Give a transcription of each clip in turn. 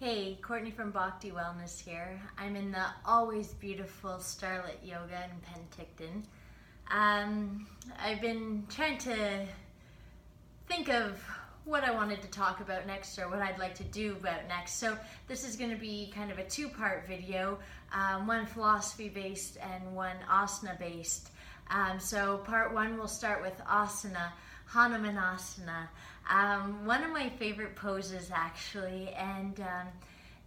Hey, Courtney from Bhakti Wellness here. I'm in the always beautiful Starlit Yoga in Penticton. I've been trying to think of what I wanted to talk about next or what I'd like to do about next. So this is going to be kind of a two-part video, one philosophy-based and one asana-based. So part one, we'll start with asana, Hanumanasana. One of my favorite poses actually, and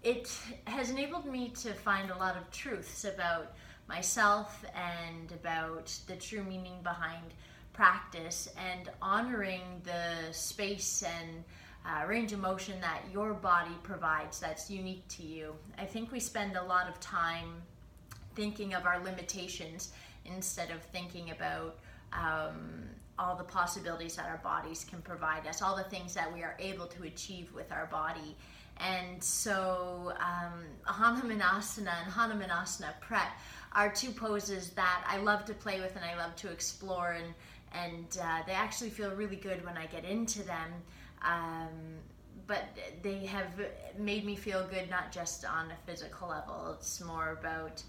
it has enabled me to find a lot of truths about myself and about the true meaning behind practice and honoring the space and range of motion that your body provides that's unique to you. I think we spend a lot of time thinking of our limitations instead of thinking about all the possibilities that our bodies can provide us, all the things that we are able to achieve with our body. And so Hanumanasana and Hanumanasana Pret are two poses that I love to play with and I love to explore, and they actually feel really good when I get into them. But they have made me feel good not just on a physical level. It's more about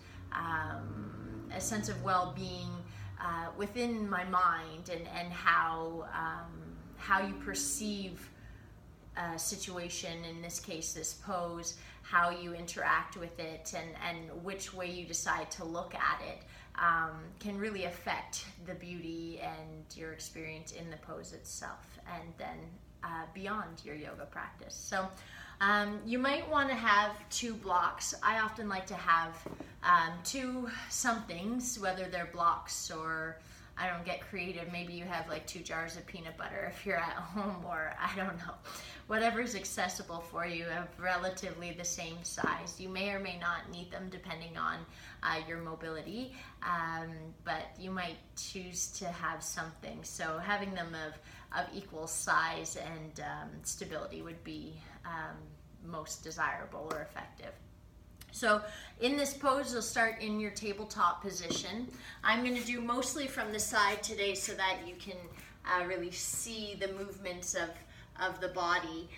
a sense of well-being within my mind and how you perceive a situation, in this case this pose, how you interact with it, and which way you decide to look at it can really affect the beauty and your experience in the pose itself, and then beyond your yoga practice. So you might want to have two blocks. I often like to have two somethings, whether they're blocks or, I don't get creative, maybe you have like 2 jars of peanut butter if you're at home, or I don't know, whatever's accessible for you of relatively the same size. You may or may not need them depending on your mobility, but you might choose to have something. So having them of equal size and stability would be most desirable or effective. So in this pose, you'll start in your tabletop position. I'm going to do mostly from the side today so that you can really see the movements of the body.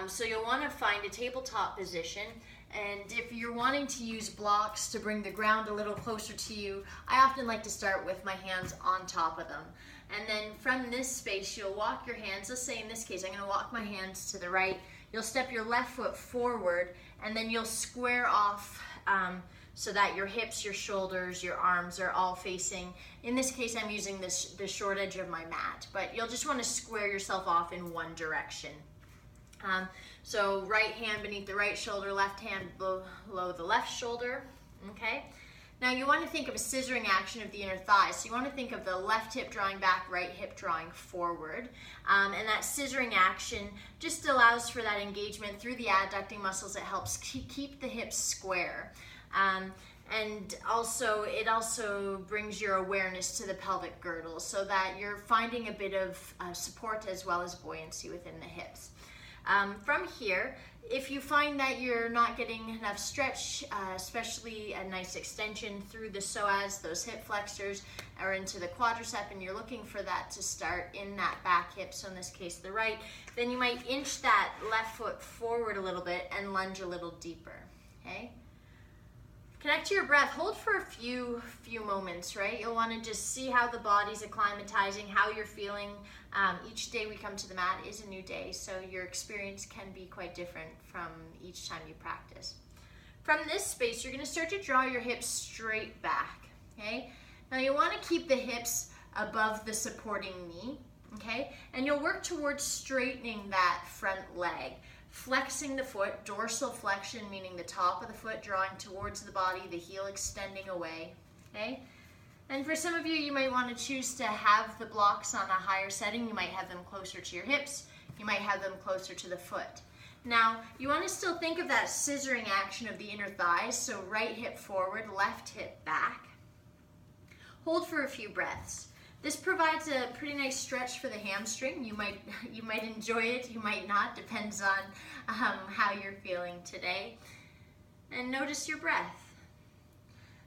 So you'll want to find a tabletop position, and if you're wanting to use blocks to bring the ground a little closer to you, I often like to start with my hands on top of them. And then from this space, you'll walk your hands. Let's say in this case, I'm going to walk my hands to the right. You'll step your left foot forward, and then you'll square off so that your hips, your shoulders, your arms are all facing. In this case, I'm using the short edge of my mat, but you'll just want to square yourself off in one direction. So right hand beneath the right shoulder, left hand below the left shoulder, okay? Now you want to think of a scissoring action of the inner thighs. So you want to think of the left hip drawing back, right hip drawing forward. And that scissoring action just allows for that engagement through the adducting muscles. It helps keep the hips square. And also, it also brings your awareness to the pelvic girdle so that you're finding a bit of support as well as buoyancy within the hips. From here, if you find that you're not getting enough stretch, especially a nice extension through the psoas, those hip flexors, or into the quadricep, and you're looking for that to start in that back hip, so in this case the right, then you might inch that left foot forward a little bit and lunge a little deeper, okay? Connect to your breath. Hold for a few moments, right? You'll want to just see how the body's acclimatizing, how you're feeling. Each day we come to the mat is a new day, so your experience can be quite different from each time you practice. From this space, you're going to start to draw your hips straight back, okay? Now you want to keep the hips above the supporting knee, okay? And you'll work towards straightening that front leg. Flexing the foot, dorsal flexion, meaning the top of the foot drawing towards the body, the heel extending away, okay? And for some of you, you might want to choose to have the blocks on a higher setting. You might have them closer to your hips. You might have them closer to the foot. Now, you want to still think of that scissoring action of the inner thighs, so right hip forward, left hip back. Hold for a few breaths. This provides a pretty nice stretch for the hamstring. You might enjoy it, you might not, depends on how you're feeling today. And notice your breath.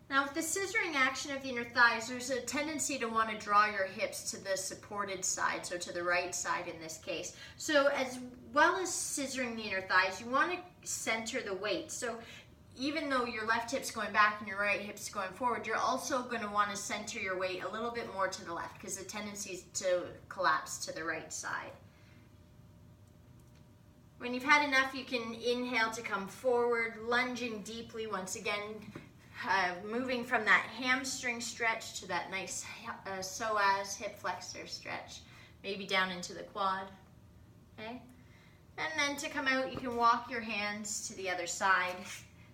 Now with the scissoring action of the inner thighs, there's a tendency to want to draw your hips to the supported side, so to the right side in this case. So as well as scissoring the inner thighs, you want to center the weight. So even though your left hip's going back and your right hip's going forward, you're also going to want to center your weight a little bit more to the left because the tendency is to collapse to the right side. When you've had enough, you can inhale to come forward, lunging deeply once again, moving from that hamstring stretch to that nice psoas hip flexor stretch, maybe down into the quad, okay? And then to come out, you can walk your hands to the other side,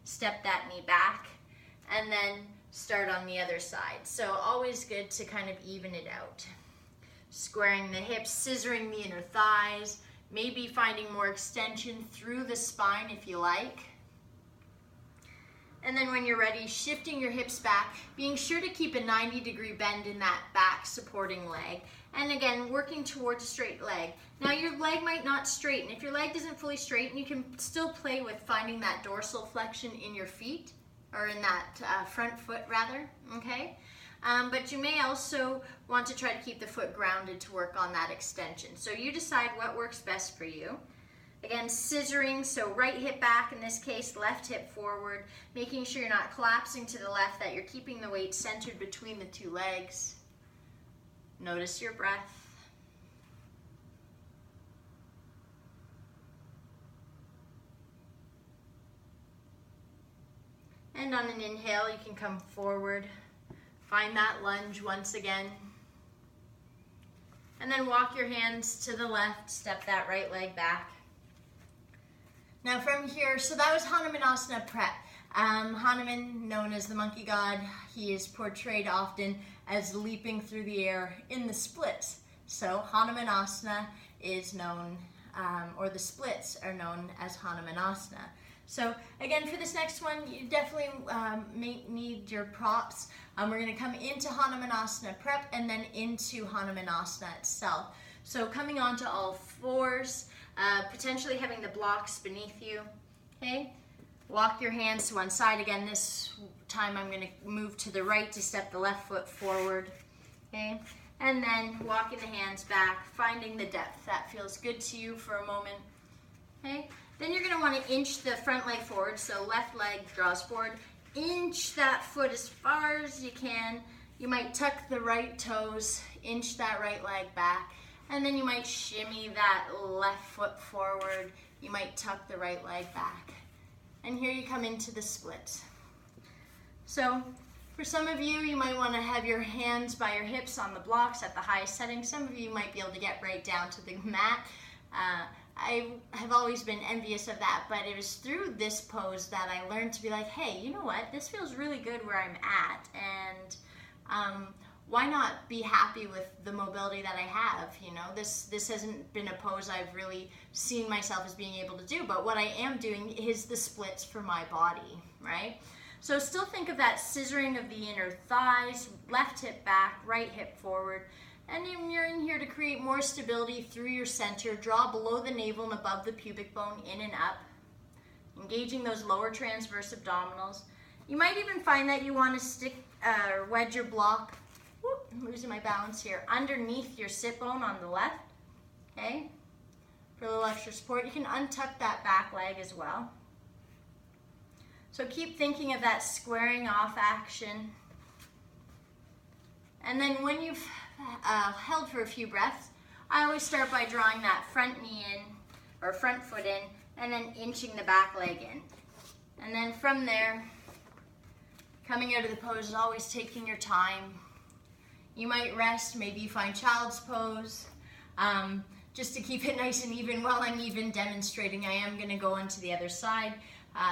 step that knee back, and then start on the other side. So always good to kind of even it out. Squaring the hips, scissoring the inner thighs, maybe finding more extension through the spine if you like. And then when you're ready, shifting your hips back, being sure to keep a 90-degree bend in that back supporting leg. And again, working towards a straight leg. Now your leg might not straighten. If your leg doesn't fully straighten, you can still play with finding that dorsal flexion in your feet, or in that front foot rather, okay? But you may also want to try to keep the foot grounded to work on that extension. So you decide what works best for you. Again, scissoring, so right hip back in this case, left hip forward, making sure you're not collapsing to the left, that you're keeping the weight centered between the two legs. Notice your breath. And on an inhale, you can come forward, find that lunge once again. And then walk your hands to the left, step that right leg back. Now from here, so that was Hanumanasana prep. Hanuman, known as the monkey god, he is portrayed often as leaping through the air in the splits. So Hanumanasana is known, or the splits are known as Hanumanasana. So again, for this next one, you definitely may need your props. We're going to come into Hanumanasana prep and then into Hanumanasana itself. So coming onto all fours, potentially having the blocks beneath you, okay? Walk your hands to one side. Again, this time I'm going to move to the right to step the left foot forward, okay? And then walking the hands back, finding the depth. That feels good to you for a moment, okay? Then you're going to want to inch the front leg forward, so left leg draws forward. Inch that foot as far as you can. You might tuck the right toes, inch that right leg back, and then you might shimmy that left foot forward. You might tuck the right leg back. And here you come into the split. So for some of you, you might want to have your hands by your hips on the blocks at the highest setting. Some of you might be able to get right down to the mat. I have always been envious of that, but it was through this pose that I learned to be like, hey, you know what? This feels really good where I'm at, and why not be happy with the mobility that I have? You know, this hasn't been a pose I've really seen myself as being able to do, but what I am doing is the splits for my body, right? So still think of that scissoring of the inner thighs, left hip back, right hip forward. And you're in here to create more stability through your center. Draw below the navel and above the pubic bone, in and up. Engaging those lower transverse abdominals. You might even find that you want to stick or wedge your block, I'm losing my balance here, underneath your sit bone on the left, okay? For a little extra support. You can untuck that back leg as well. So keep thinking of that squaring off action. And then when you've held for a few breaths, I always start by drawing that front knee in, or front foot in, and then inching the back leg in. And then from there, coming out of the pose is always taking your time. You might rest, maybe you find child's pose. Just to keep it nice and even, while I'm even demonstrating, I am gonna go onto the other side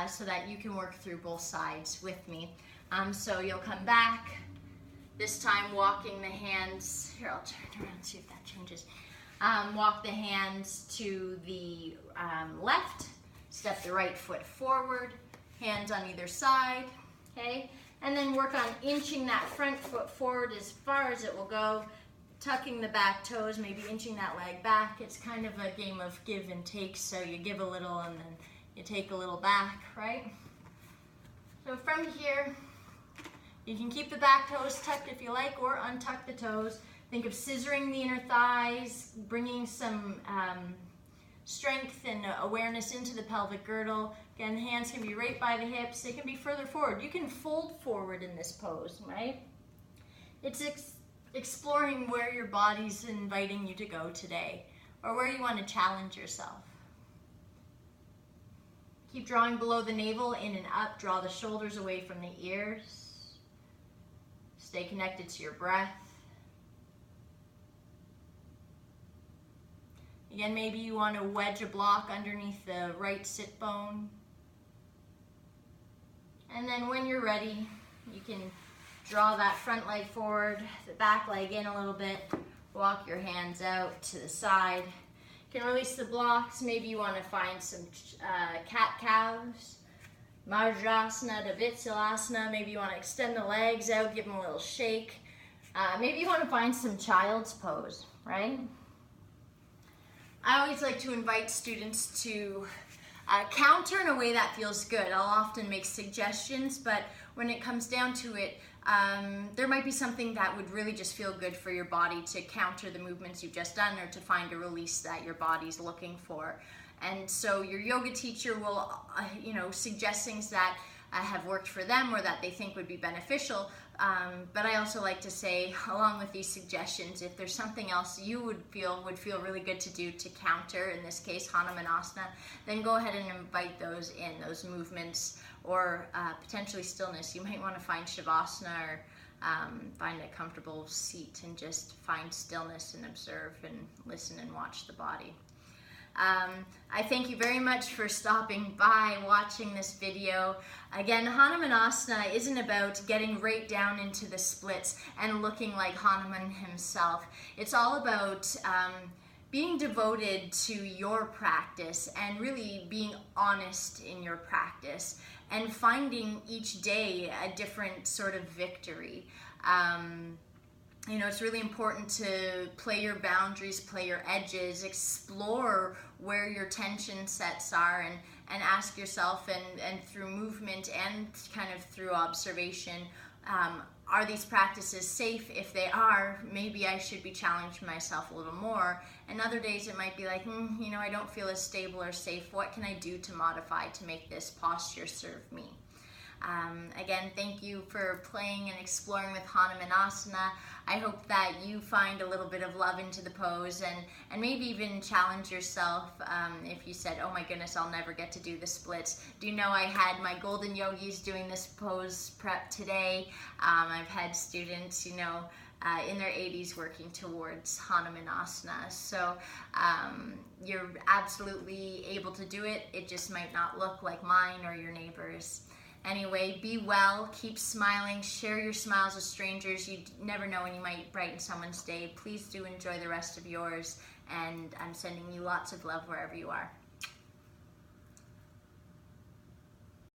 so that you can work through both sides with me. So you'll come back, this time walking the hands, here I'll turn around and see if that changes. Walk the hands to the left, step the right foot forward, hands on either side, okay? And then work on inching that front foot forward as far as it will go, tucking the back toes, maybe inching that leg back. It's kind of a game of give and take, so you give a little and then you take a little back, right? So from here, You can keep the back toes tucked if you like, or untuck the toes. Think of scissoring the inner thighs, bringing some strength and awareness into the pelvic girdle. Again, hands can be right by the hips. They can be further forward. You can fold forward in this pose, right? It's exploring where your body's inviting you to go today, or where you want to challenge yourself. Keep drawing below the navel, in and up. Draw the shoulders away from the ears. Stay connected to your breath. Again, maybe you want to wedge a block underneath the right sit bone. And then when you're ready, you can draw that front leg forward, the back leg in a little bit. Walk your hands out to the side. You can release the blocks. Maybe you want to find some cat-cows. Marjasana to Vitsalasana. Maybe you want to extend the legs out, give them a little shake. Maybe you want to find some child's pose, right? I always like to invite students to counter in a way that feels good. I'll often make suggestions, but when it comes down to it, there might be something that would really just feel good for your body to counter the movements you've just done, or to find a release that your body's looking for. And so your yoga teacher will, suggest things that have worked for them or that they think would be beneficial. But I also like to say, along with these suggestions, if there's something else you would feel really good to do to counter, in this case Hanumanasana, then go ahead and invite those in, those movements, or potentially stillness. You might want to find Shavasana, or find a comfortable seat and just find stillness and observe and listen and watch the body. I thank you very much for stopping by, watching this video. Again, Hanumanasana isn't about getting right down into the splits and looking like Hanuman himself. It's all about being devoted to your practice and really being honest in your practice and finding each day a different sort of victory. It's really important to play your boundaries, play your edges, explore where your tension sets are, and ask yourself, and through movement and kind of through observation, are these practices safe? If they are, maybe I should be challenging myself a little more. And other days it might be like, I don't feel as stable or safe. What can I do to modify to make this posture serve me? Again, thank you for playing and exploring with Hanumanasana. I hope that you find a little bit of love into the pose, and maybe even challenge yourself. If you said, oh my goodness, I'll never get to do the splits. Do you know I had my golden yogis doing this pose prep today? I've had students, in their 80s working towards Hanumanasana. So you're absolutely able to do it. It just might not look like mine or your neighbors. Anyway, be well, keep smiling, share your smiles with strangers. You never know when you might brighten someone's day. Please do enjoy the rest of yours, and I'm sending you lots of love wherever you are.